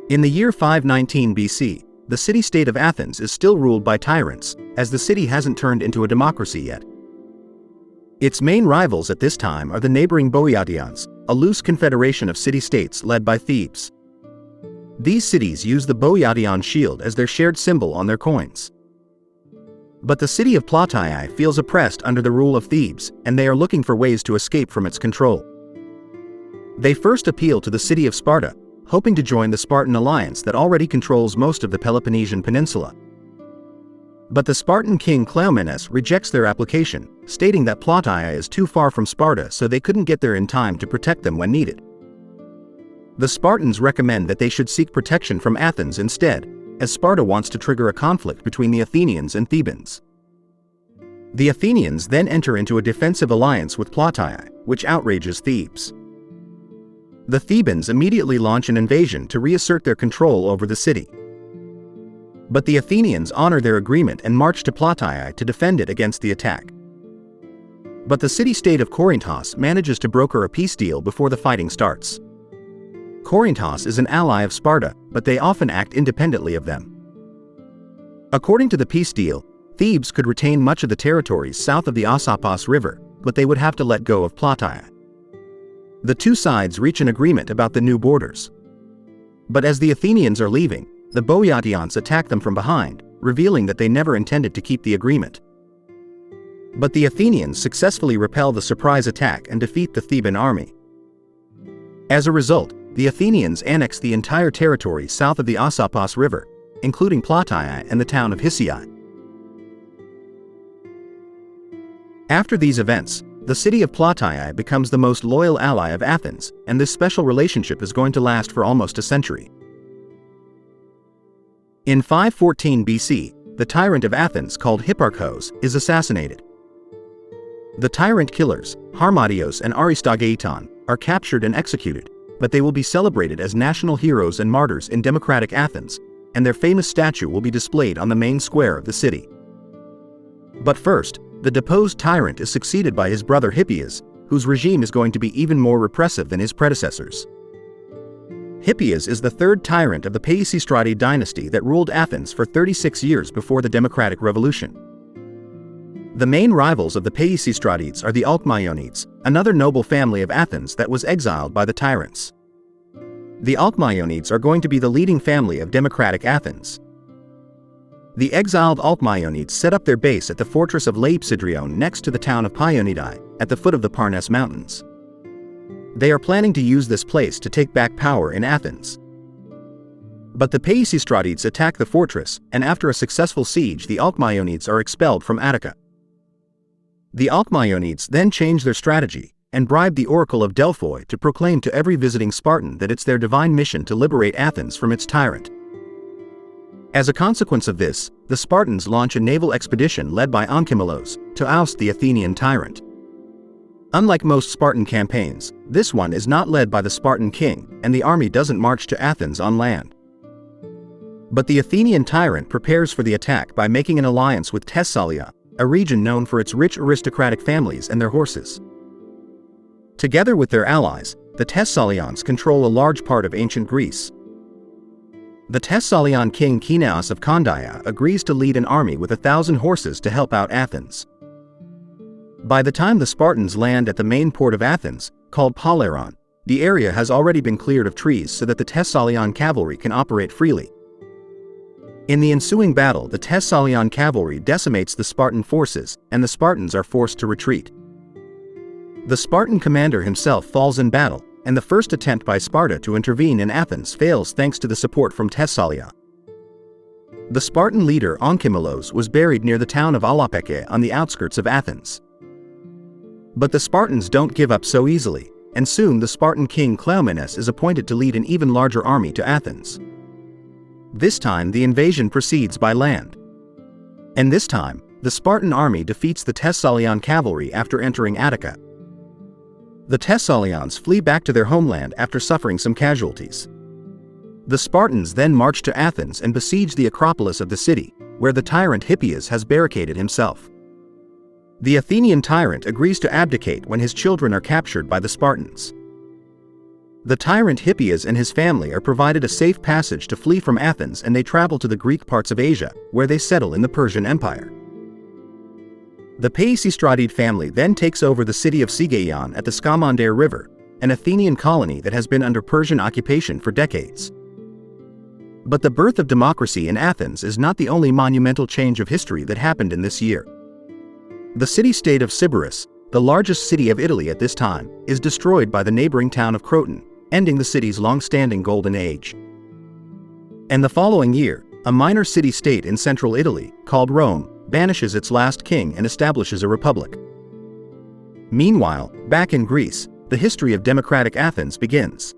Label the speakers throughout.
Speaker 1: In the year 519 BC, the city-state of Athens is still ruled by tyrants, as the city hasn't turned into a democracy yet. Its main rivals at this time are the neighboring Boeotians, a loose confederation of city-states led by Thebes. These cities use the Boeotian shield as their shared symbol on their coins. But the city of Plataea feels oppressed under the rule of Thebes, and they are looking for ways to escape from its control. They first appeal to the city of Sparta, hoping to join the Spartan alliance that already controls most of the Peloponnesian peninsula. But the Spartan king Cleomenes rejects their application, stating that Plataea is too far from Sparta, so they couldn't get there in time to protect them when needed. The Spartans recommend that they should seek protection from Athens instead, as Sparta wants to trigger a conflict between the Athenians and Thebans. The Athenians then enter into a defensive alliance with Plataea, which outrages Thebes. The Thebans immediately launch an invasion to reassert their control over the city. But the Athenians honor their agreement and march to Plataea to defend it against the attack. But the city-state of Corinthos manages to broker a peace deal before the fighting starts. Corinthos is an ally of Sparta, but they often act independently of them. According to the peace deal, Thebes could retain much of the territories south of the Ossipos River, but they would have to let go of Plataea. The two sides reach an agreement about the new borders. But as the Athenians are leaving, the Boeotians attack them from behind, revealing that they never intended to keep the agreement. But the Athenians successfully repel the surprise attack and defeat the Theban army. As a result, the Athenians annex the entire territory south of the Ossipos River, including Plataea and the town of Hysiae. After these events, the city of Plataea becomes the most loyal ally of Athens, and this special relationship is going to last for almost a century. In 514 BC, the tyrant of Athens called Hipparchus is assassinated. The tyrant killers, Harmodios and Aristogeiton, are captured and executed, but they will be celebrated as national heroes and martyrs in democratic Athens, and their famous statue will be displayed on the main square of the city. But first, the deposed tyrant is succeeded by his brother Hippias, whose regime is going to be even more repressive than his predecessors. Hippias is the third tyrant of the Peisistrati dynasty that ruled Athens for 36 years before the Democratic Revolution. The main rivals of the Peisistratides are the Alkmaionides, another noble family of Athens that was exiled by the tyrants. The Alkmaionides are going to be the leading family of democratic Athens. The exiled Alkmaionides set up their base at the fortress of Laipsidrion next to the town of Paeonidae, at the foot of the Parnes Mountains. They are planning to use this place to take back power in Athens. But the Peisistratides attack the fortress, and after a successful siege, the Alkmaionides are expelled from Attica. The Alkmaionides then change their strategy and bribe the oracle of Delphi to proclaim to every visiting Spartan that it's their divine mission to liberate Athens from its tyrant. As a consequence of this, the Spartans launch a naval expedition led by Onchimilos to oust the Athenian tyrant. Unlike most Spartan campaigns, this one is not led by the Spartan king, and the army doesn't march to Athens on land. But the Athenian tyrant prepares for the attack by making an alliance with Thessalia, a region known for its rich aristocratic families and their horses. Together with their allies, the Thessalians control a large part of ancient Greece. The Thessalian king Kineas of Candaia agrees to lead an army with 1,000 horses to help out Athens. By the time the Spartans land at the main port of Athens, called Palairon, the area has already been cleared of trees so that the Thessalian cavalry can operate freely. In the ensuing battle, the Thessalian cavalry decimates the Spartan forces, and the Spartans are forced to retreat. The Spartan commander himself falls in battle, and the first attempt by Sparta to intervene in Athens fails thanks to the support from Thessalia. The Spartan leader Onchimilos was buried near the town of Alopeke on the outskirts of Athens. But the Spartans don't give up so easily, and soon the Spartan king Cleomenes is appointed to lead an even larger army to Athens. This time the invasion proceeds by land. And this time, the Spartan army defeats the Thessalian cavalry after entering Attica. The Thessalians flee back to their homeland after suffering some casualties. The Spartans then march to Athens and besiege the Acropolis of the city, where the tyrant Hippias has barricaded himself. The Athenian tyrant agrees to abdicate when his children are captured by the Spartans. The tyrant Hippias and his family are provided a safe passage to flee from Athens, and they travel to the Greek parts of Asia, where they settle in the Persian Empire. The Peisistratide family then takes over the city of Sigaion at the Scamander River, an Athenian colony that has been under Persian occupation for decades. But the birth of democracy in Athens is not the only monumental change of history that happened in this year. The city-state of Sybaris, the largest city of Italy at this time, is destroyed by the neighboring town of Croton, ending the city's long-standing golden age. And the following year, a minor city-state in central Italy, called Rome, banishes its last king and establishes a republic. Meanwhile, back in Greece, the history of democratic Athens begins.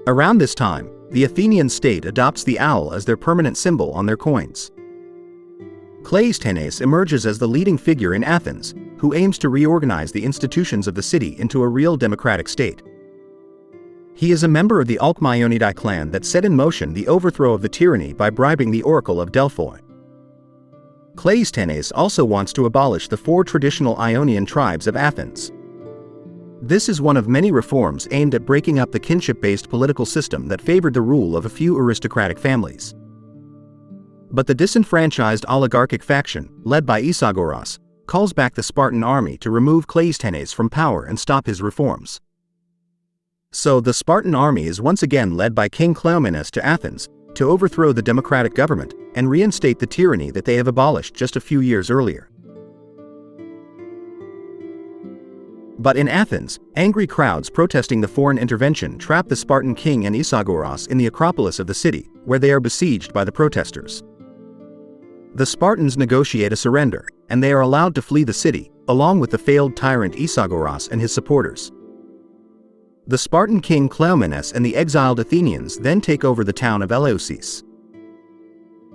Speaker 1: Around this time, the Athenian state adopts the owl as their permanent symbol on their coins. Cleisthenes emerges as the leading figure in Athens, who aims to reorganize the institutions of the city into a real democratic state. He is a member of the Alkmaeonidae clan that set in motion the overthrow of the tyranny by bribing the oracle of Delphi. Cleisthenes also wants to abolish the 4 traditional Ionian tribes of Athens. This is one of many reforms aimed at breaking up the kinship-based political system that favored the rule of a few aristocratic families. But the disenfranchised oligarchic faction, led by Isagoras, calls back the Spartan army to remove Cleisthenes from power and stop his reforms. So the Spartan army is once again led by King Cleomenes to Athens, to overthrow the democratic government and reinstate the tyranny that they have abolished just a few years earlier. But in Athens, angry crowds protesting the foreign intervention trap the Spartan king and Isagoras in the Acropolis of the city, where they are besieged by the protesters. The Spartans negotiate a surrender, and they are allowed to flee the city, along with the failed tyrant Isagoras and his supporters. The Spartan king Cleomenes and the exiled Athenians then take over the town of Eleusis.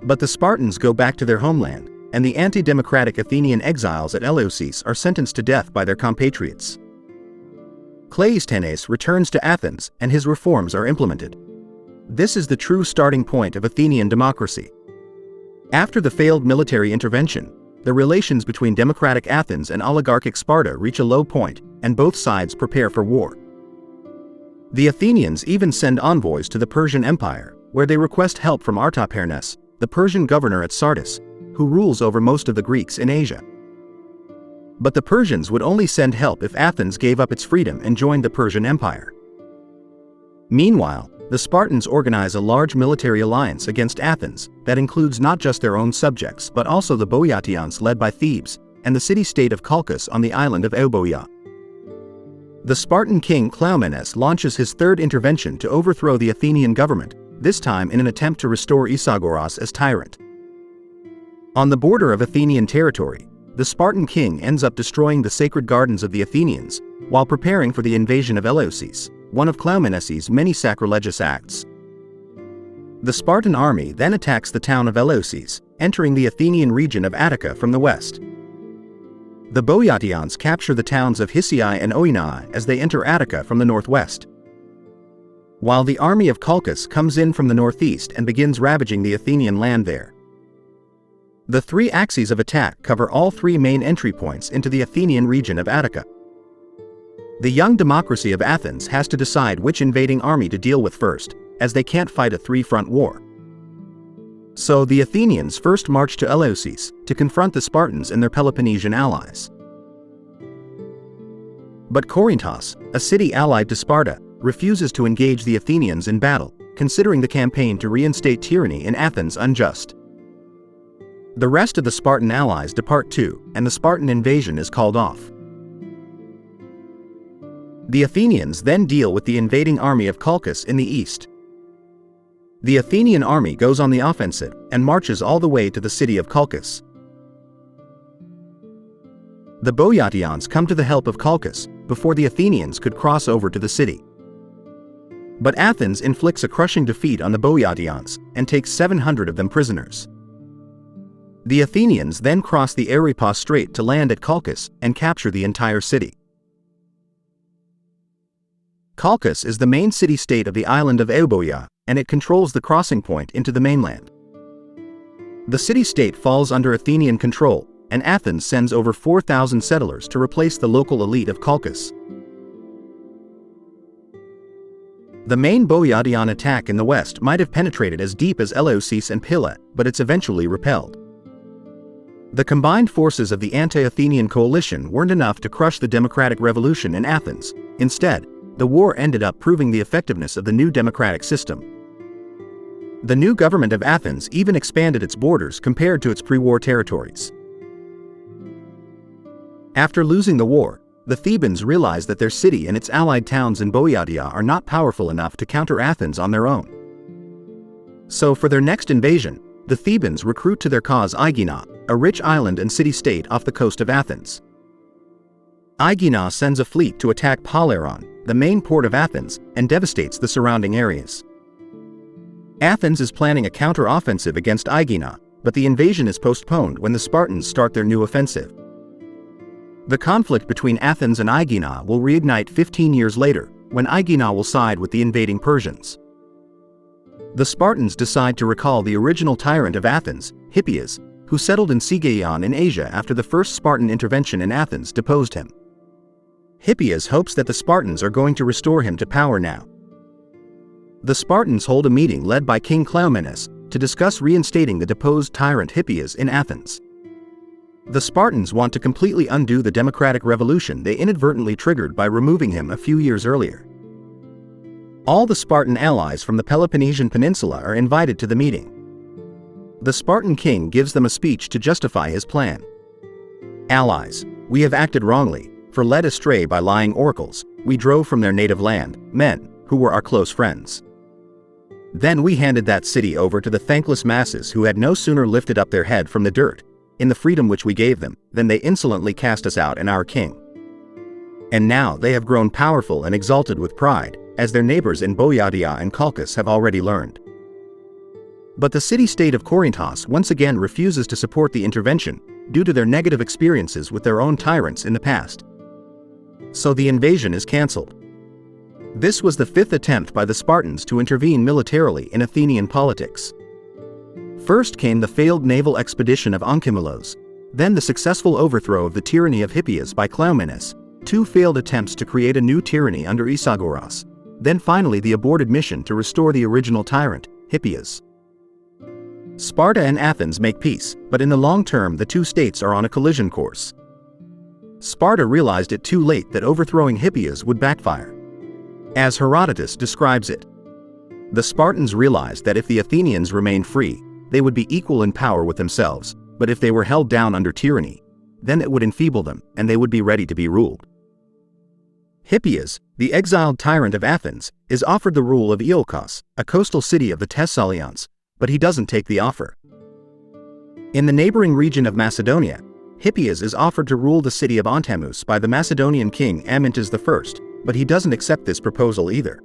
Speaker 1: But the Spartans go back to their homeland, and the anti-democratic Athenian exiles at Eleusis are sentenced to death by their compatriots. Cleisthenes returns to Athens, and his reforms are implemented. This is the true starting point of Athenian democracy. After the failed military intervention, the relations between democratic Athens and oligarchic Sparta reach a low point, and both sides prepare for war. The Athenians even send envoys to the Persian Empire, where they request help from Artapernes, the Persian governor at Sardis, who rules over most of the Greeks in Asia. But the Persians would only send help if Athens gave up its freedom and joined the Persian Empire. Meanwhile, the Spartans organize a large military alliance against Athens that includes not just their own subjects but also the Boeotians led by Thebes and the city-state of Colchis on the island of Euboea. The Spartan king Cleomenes launches his third intervention to overthrow the Athenian government, this time in an attempt to restore Isagoras as tyrant. On the border of Athenian territory, the Spartan king ends up destroying the sacred gardens of the Athenians while preparing for the invasion of Eleusis, one of Cleomenes' many sacrilegious acts. The Spartan army then attacks the town of Eleusis, entering the Athenian region of Attica from the west. The Boeotians capture the towns of Hysiae and Oinae as they enter Attica from the northwest, while the army of Colchis comes in from the northeast and begins ravaging the Athenian land there. The 3 axes of attack cover all 3 main entry points into the Athenian region of Attica. The young democracy of Athens has to decide which invading army to deal with first, as they can't fight a 3-front war. So the Athenians first march to Eleusis to confront the Spartans and their Peloponnesian allies. But Corinthos, a city allied to Sparta, refuses to engage the Athenians in battle, considering the campaign to reinstate tyranny in Athens unjust. The rest of the Spartan allies depart too, and the Spartan invasion is called off. The Athenians then deal with the invading army of Colchis in the east. The Athenian army goes on the offensive and marches all the way to the city of Colchis. The Boeotians come to the help of Colchis before the Athenians could cross over to the city. But Athens inflicts a crushing defeat on the Boeotians and takes 700 of them prisoners. The Athenians then cross the Euripus Strait to land at Colchis and capture the entire city. Colchis is the main city-state of the island of Euboea, and it controls the crossing point into the mainland. The city-state falls under Athenian control, and Athens sends over 4,000 settlers to replace the local elite of Colchis. The main Boeotian attack in the west might have penetrated as deep as Eleusis and Pilla, but it's eventually repelled. The combined forces of the anti-Athenian coalition weren't enough to crush the democratic revolution in Athens. Instead, the war ended up proving the effectiveness of the new democratic system. The new government of Athens even expanded its borders compared to its pre-war territories. After losing the war, the Thebans realized that their city and its allied towns in Boeotia are not powerful enough to counter Athens on their own. So for their next invasion, the Thebans recruit to their cause Aegina, a rich island and city-state off the coast of Athens. Aegina sends a fleet to attack Palairon, the main port of Athens, and devastates the surrounding areas. Athens is planning a counter-offensive against Aegina, but the invasion is postponed when the Spartans start their new offensive. The conflict between Athens and Aegina will reignite 15 years later, when Aegina will side with the invading Persians. The Spartans decide to recall the original tyrant of Athens, Hippias, who settled in Sigaion in Asia after the first Spartan intervention in Athens deposed him. Hippias hopes that the Spartans are going to restore him to power now. The Spartans hold a meeting led by King Cleomenes to discuss reinstating the deposed tyrant Hippias in Athens. The Spartans want to completely undo the democratic revolution they inadvertently triggered by removing him a few years earlier. All the Spartan allies from the Peloponnesian Peninsula are invited to the meeting. The Spartan king gives them a speech to justify his plan. Allies, we have acted wrongly, for led astray by lying oracles, we drove from their native land men who were our close friends. Then we handed that city over to the thankless masses who had no sooner lifted up their head from the dirt, in the freedom which we gave them, than they insolently cast us out and our king. And now they have grown powerful and exalted with pride, as their neighbors in Boeotia and Colchis have already learned. But the city-state of Corinthos once again refuses to support the intervention, due to their negative experiences with their own tyrants in the past. So the invasion is cancelled. This was the fifth attempt by the Spartans to intervene militarily in Athenian politics. First came the failed naval expedition of Onkemelos, then the successful overthrow of the tyranny of Hippias by Cleomenes, two failed attempts to create a new tyranny under Isagoras, then finally the aborted mission to restore the original tyrant, Hippias. Sparta and Athens make peace, but in the long term the two states are on a collision course. Sparta realized it too late that overthrowing Hippias would backfire. As Herodotus describes it, the Spartans realized that if the Athenians remained free, they would be equal in power with themselves, but if they were held down under tyranny, then it would enfeeble them, and they would be ready to be ruled. Hippias, the exiled tyrant of Athens, is offered the rule of Iolcos, a coastal city of the Thessalians, but he doesn't take the offer. In the neighboring region of Macedonia, Hippias is offered to rule the city of Ontamus by the Macedonian king Amyntas I, but he doesn't accept this proposal either.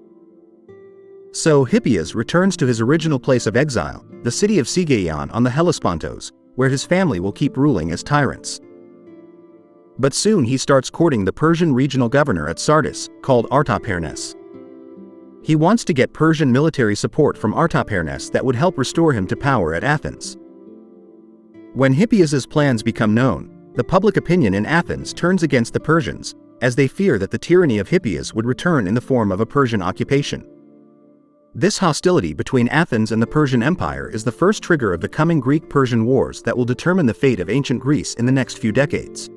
Speaker 1: So Hippias returns to his original place of exile, the city of Sigaion on the Hellespontos, where his family will keep ruling as tyrants. But soon he starts courting the Persian regional governor at Sardis, called Artapernes. He wants to get Persian military support from Artapernes that would help restore him to power at Athens. When Hippias's plans become known, the public opinion in Athens turns against the Persians, as they fear that the tyranny of Hippias would return in the form of a Persian occupation. This hostility between Athens and the Persian Empire is the first trigger of the coming Greek-Persian Wars that will determine the fate of ancient Greece in the next few decades.